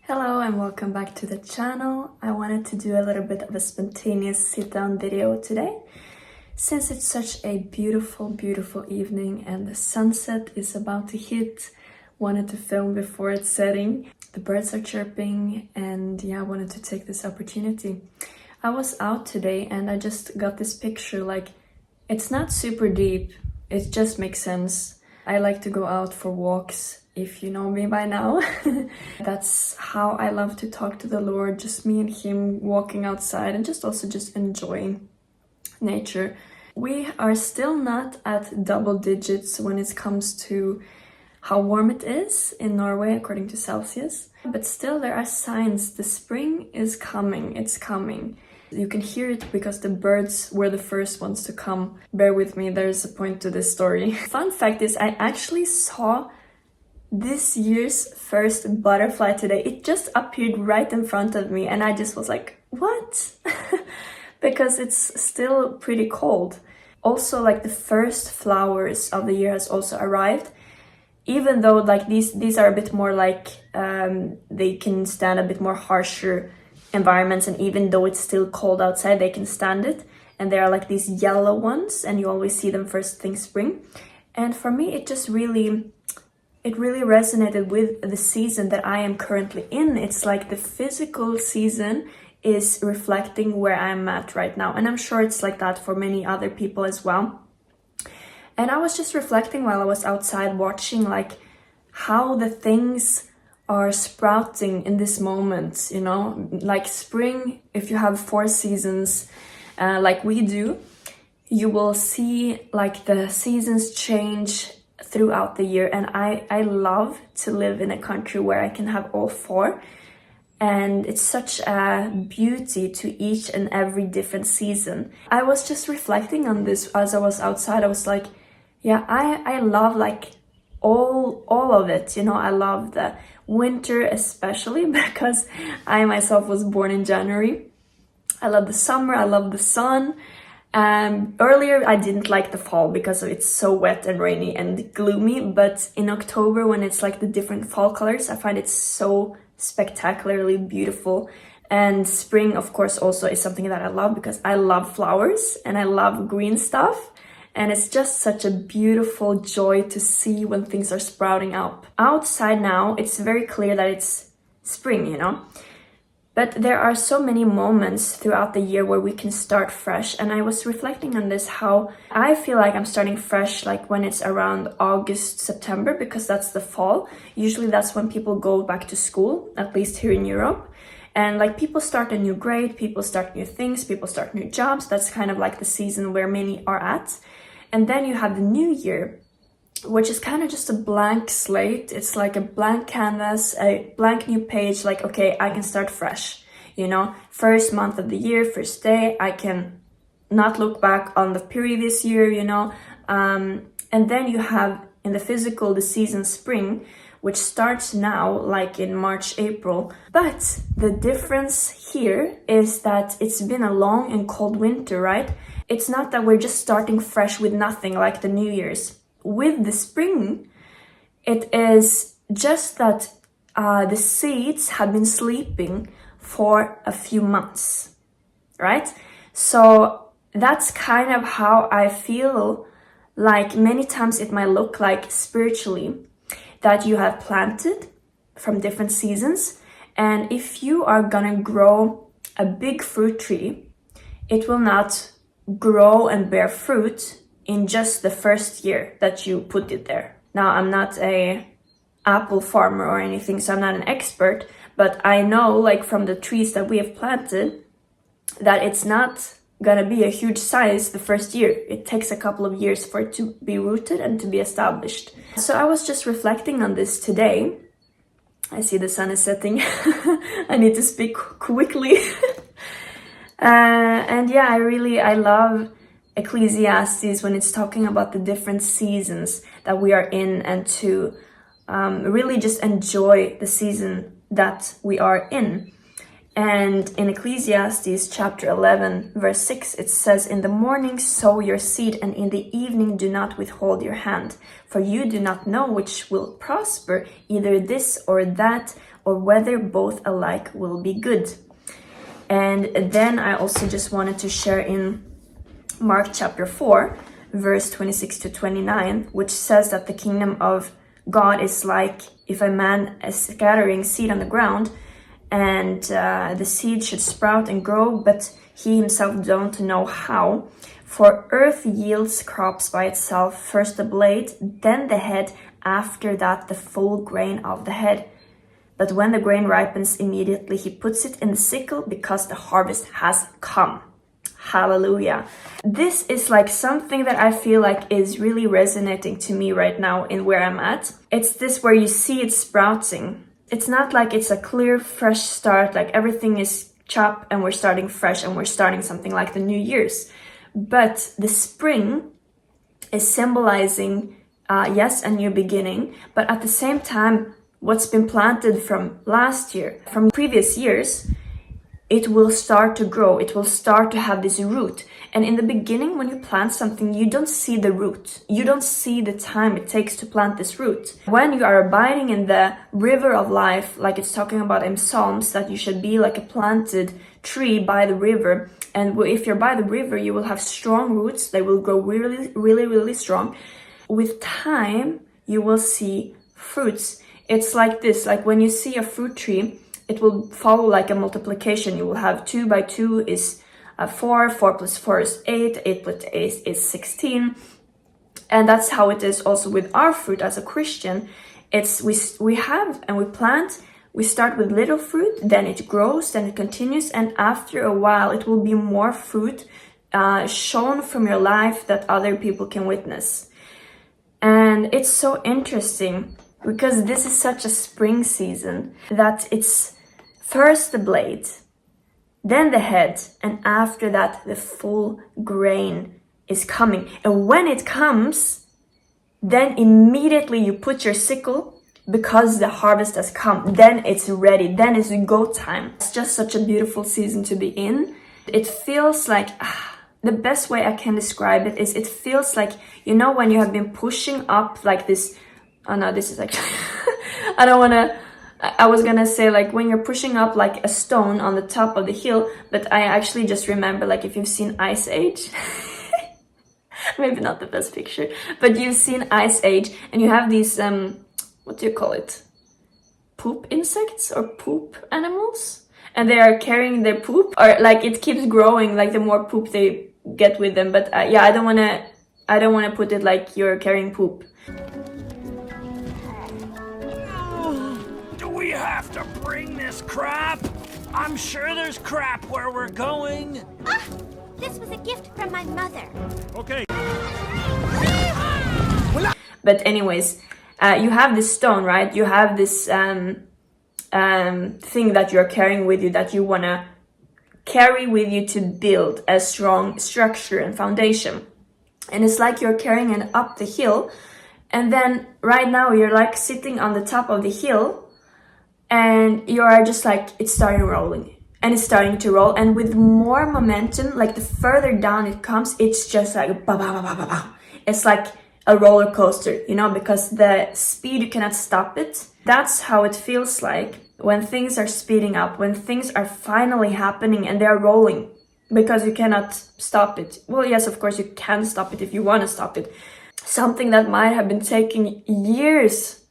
Hello and welcome back to the channel. I wanted to do a little bit of a spontaneous sit-down video today. Since it's such a beautiful evening and the sunset is about to hit, wanted to film before it's setting. The birds are chirping and yeah, I wanted to take this opportunity. I was out today and I just got this picture, like it's not super deep, it just makes sense. I like to go out for walks, if you know me by now. That's how I love to talk to the Lord, just me and him walking outside and just enjoying nature. We are still not at double digits when it comes to how warm it is in Norway according to Celsius, but still there are signs the spring is coming, it's coming. You can hear it because the birds were the first ones to come. Bear with me, there's a point to this story. Fun fact is I actually saw this year's first butterfly today. It just appeared right in front of me and I just was like, what? Because it's still pretty cold. Also, like the first flowers of the year has also arrived. Even though like these are a bit more like they can stand a bit more harsher environments, and even though it's still cold outside they can stand it, and they are like these yellow ones and you always see them first thing spring. And for me it really resonated with the season that I am currently in. It's like the physical season is reflecting where I'm at right now, and I'm sure it's like that for many other people as well. And I was just reflecting while I was outside watching like how the things are sprouting in this moment, you know, like spring. If you have 4 seasons like we do, you will see like the seasons change throughout the year, and I love to live in a country where I can have all 4, and it's such a beauty to each and every different season. I was just reflecting on this as I was outside. I was like, yeah, I love like all of it, you know. I love the winter especially because I myself was born in January. I love the summer, I love the sun. Earlier I didn't like the fall because it's so wet and rainy and gloomy, but in October when it's like the different fall colors, I find it so spectacularly beautiful. And spring of course also is something that I love because I love flowers and I love green stuff. And it's just such a beautiful joy to see when things are sprouting up. Outside now, it's very clear that it's spring, you know? But there are so many moments throughout the year where we can start fresh. And I was reflecting on this, how I feel like I'm starting fresh like when it's around August, September, because that's the fall. Usually that's when people go back to school, at least here in Europe. And like people start a new grade, people start new things, people start new jobs. That's kind of like the season where many are at. And then you have the new year, which is kind of just a blank slate. It's like a blank canvas, a blank new page, like, okay, I can start fresh, you know, first month of the year, first day, I can not look back on the previous year, you know. And then you have in the physical, the season spring, which starts now, like in March, April. But the difference here is that it's been a long and cold winter, right? It's not that we're just starting fresh with nothing like the New Year's. With the spring, it is just that the seeds have been sleeping for a few months, right? So that's kind of how I feel like many times it might look like spiritually, that you have planted from different seasons. And if you are gonna grow a big fruit tree, it will not grow and bear fruit in just the first year that you put it there. Now, I'm not a apple farmer or anything, so I'm not an expert, but I know like from the trees that we have planted that it's not gonna be a huge size the first year. It takes a couple of years for it to be rooted and to be established. So I was just reflecting on this today. I see the sun is setting. I need to speak quickly. And yeah, I love Ecclesiastes when it's talking about the different seasons that we are in, and to really just enjoy the season that we are in. And in Ecclesiastes chapter 11, verse 6, it says, "In the morning sow your seed, and in the evening do not withhold your hand. For you do not know which will prosper, either this or that, or whether both alike will be good. And then I also just wanted to share in Mark chapter 4, verse 26 to 29, which says that the kingdom of God is like if a man is scattering seed on the ground, and the seed should sprout and grow, but he himself don't know how. For earth yields crops by itself, first the blade, then the head, after that the full grain of the head. But when the grain ripens, immediately he puts it in the sickle, because the harvest has come. Hallelujah. This is like something that I feel like is really resonating to me right now in where I'm at. It's this where you see it sprouting. It's not like it's a clear, fresh start, like everything is chopped and we're starting fresh and we're starting something like the New Year's. But the spring is symbolizing, yes, a new beginning, but at the same time, what's been planted from last year, from previous years, it will start to grow. It will start to have this root. And in the beginning, when you plant something, you don't see the root. You don't see the time it takes to plant this root. When you are abiding in the river of life, like it's talking about in Psalms, that you should be like a planted tree by the river. And if you're by the river, you will have strong roots. They will grow really, really, really strong. With time, you will see fruits. It's like this, like when you see a fruit tree, it will follow like a multiplication. You will have 2 by 2 is 4, 4 plus 4 is 8, 8 plus 8 is 16. And that's how it is also with our fruit as a Christian. It's we have and we plant, we start with little fruit, then it grows, then it continues, and after a while it will be more fruit shown from your life that other people can witness. And it's so interesting because this is such a spring season that it's first the blade, then the head, and after that the full grain is coming. And when it comes, then immediately you put your sickle because the harvest has come. Then it's ready. Then it's go time. It's just such a beautiful season to be in. It feels like, the best way I can describe it is it feels like, you know, when you have been pushing up like this. Oh no, this is actually, I was gonna say like when you're pushing up like a stone on the top of the hill, but I actually just remember like if you've seen Ice Age, maybe not the best picture, but you've seen Ice Age and you have these, what do you call it? Poop insects or poop animals? And they are carrying their poop, or like it keeps growing like the more poop they get with them. But yeah, I don't wanna put it like you're carrying poop. We have to bring this crap? I'm sure there's crap where we're going. Ah, this was a gift from my mother. Okay. But anyways, you have this stone, right? You have this thing that you're carrying with you that you want to carry with you to build a strong structure and foundation. And it's like you're carrying it up the hill. And then right now you're like sitting on the top of the hill. And you are just like, it's starting rolling and it's starting to roll. And with more momentum, like the further down it comes, it's just like, ba, ba, ba, ba, ba, ba. It's like a roller coaster, you know, because the speed, you cannot stop it. That's how it feels like when things are speeding up, when things are finally happening and they're rolling, because you cannot stop it. Well, yes, of course you can stop it if you want to stop it. Something that might have been taking years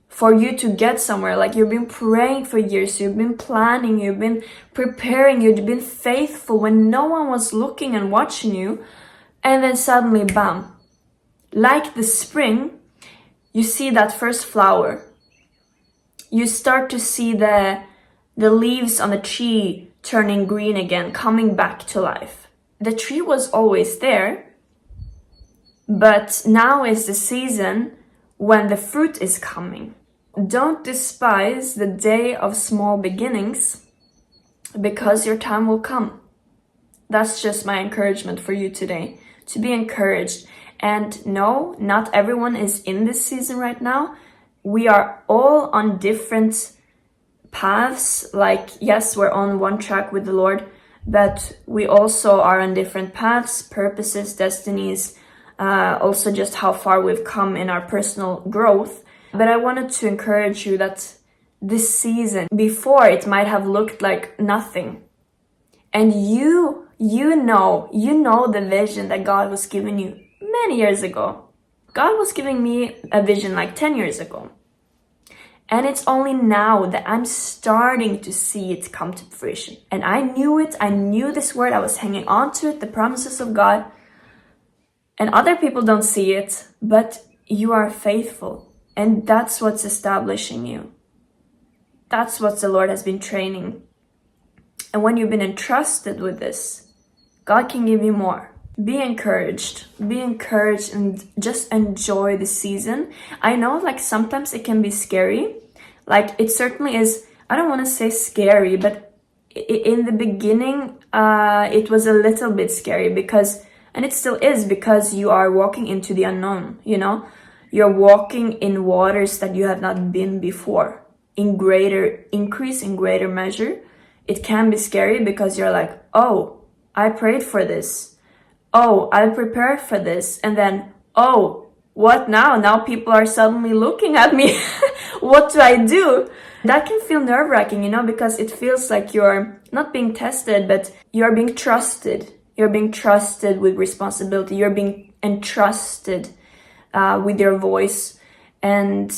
for you to get somewhere, like you've been praying for years, you've been planning, you've been preparing, you've been faithful when no one was looking and watching you, and then suddenly, bam, like the spring, you see that first flower. You start to see the leaves on the tree turning green again, coming back to life. The tree was always there, but now is the season when the fruit is coming. Don't despise the day of small beginnings, because your time will come. That's just my encouragement for you today, to be encouraged. And no, not everyone is in this season right now. We are all on different paths. Like, yes, we're on one track with the Lord, but we also are on different paths, purposes, destinies, also just how far we've come in our personal growth. But I wanted to encourage you that this season. Before, it might have looked like nothing. And you know the vision that God was giving you many years ago. God was giving me a vision like 10 years ago. And it's only now that I'm starting to see it come to fruition. And I knew it. I knew this word. I was hanging on to it, the promises of God. And other people don't see it, but you are faithful. And that's what's establishing you. That's what the Lord has been training. And when you've been entrusted with this, God can give you more. Be encouraged and just enjoy the season. I know like sometimes it can be scary. Like it certainly is, I don't want to say scary, but in the beginning, it was a little bit scary because, and it still is, because you are walking into the unknown, you know? You're walking in waters that you have not been before. In greater measure. It can be scary because you're like, oh, I prayed for this. Oh, I prepared for this. And then, oh, what now? Now people are suddenly looking at me. What do I do? That can feel nerve-wracking, you know, because it feels like you're not being tested, but you're being trusted. You're being trusted with responsibility. You're being entrusted with your voice. And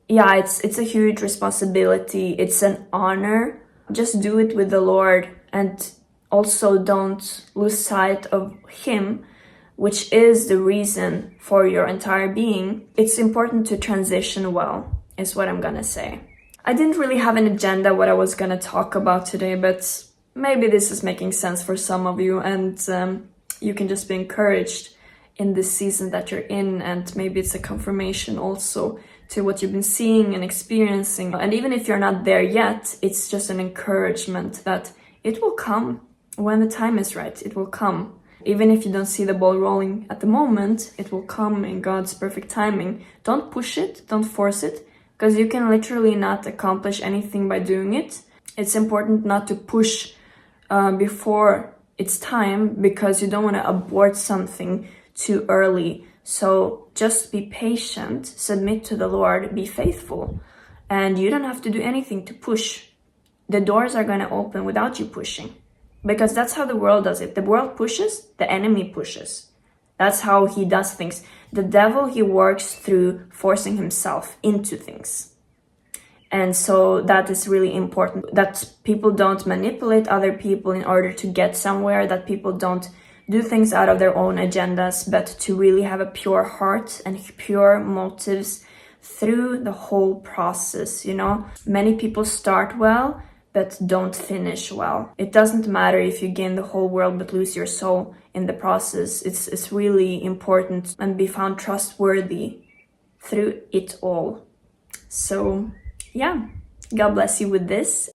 yeah, it's a huge responsibility. It's an honor. Just do it with the Lord, and also don't lose sight of Him, which is the reason for your entire being. It's important to transition well, is what I'm gonna say. I didn't really have an agenda what I was gonna talk about today, but maybe this is making sense for some of you, and you can just be encouraged in this season that you're in, and maybe it's a confirmation also to what you've been seeing and experiencing. And even if you're not there yet, it's just an encouragement that it will come when the time is right. It will come. Even if you don't see the ball rolling at the moment, it will come in God's perfect timing. Don't push it, don't force it, because you can literally not accomplish anything by doing it. It's important not to push before it's time, because you don't want to abort something too early. So just be patient, submit to the Lord, be faithful, and you don't have to do anything to push. The doors are going to open without you pushing, because that's how the world does it. The world pushes, the enemy pushes. That's how he does things. The devil, he works through forcing himself into things. And so that is really important, that people don't manipulate other people in order to get somewhere, that people don't do things out of their own agendas, but to really have a pure heart and pure motives through the whole process, you know? Many people start well, but don't finish well. It doesn't matter if you gain the whole world but lose your soul in the process. It's really important, and be found trustworthy through it all. So yeah, God bless you with this,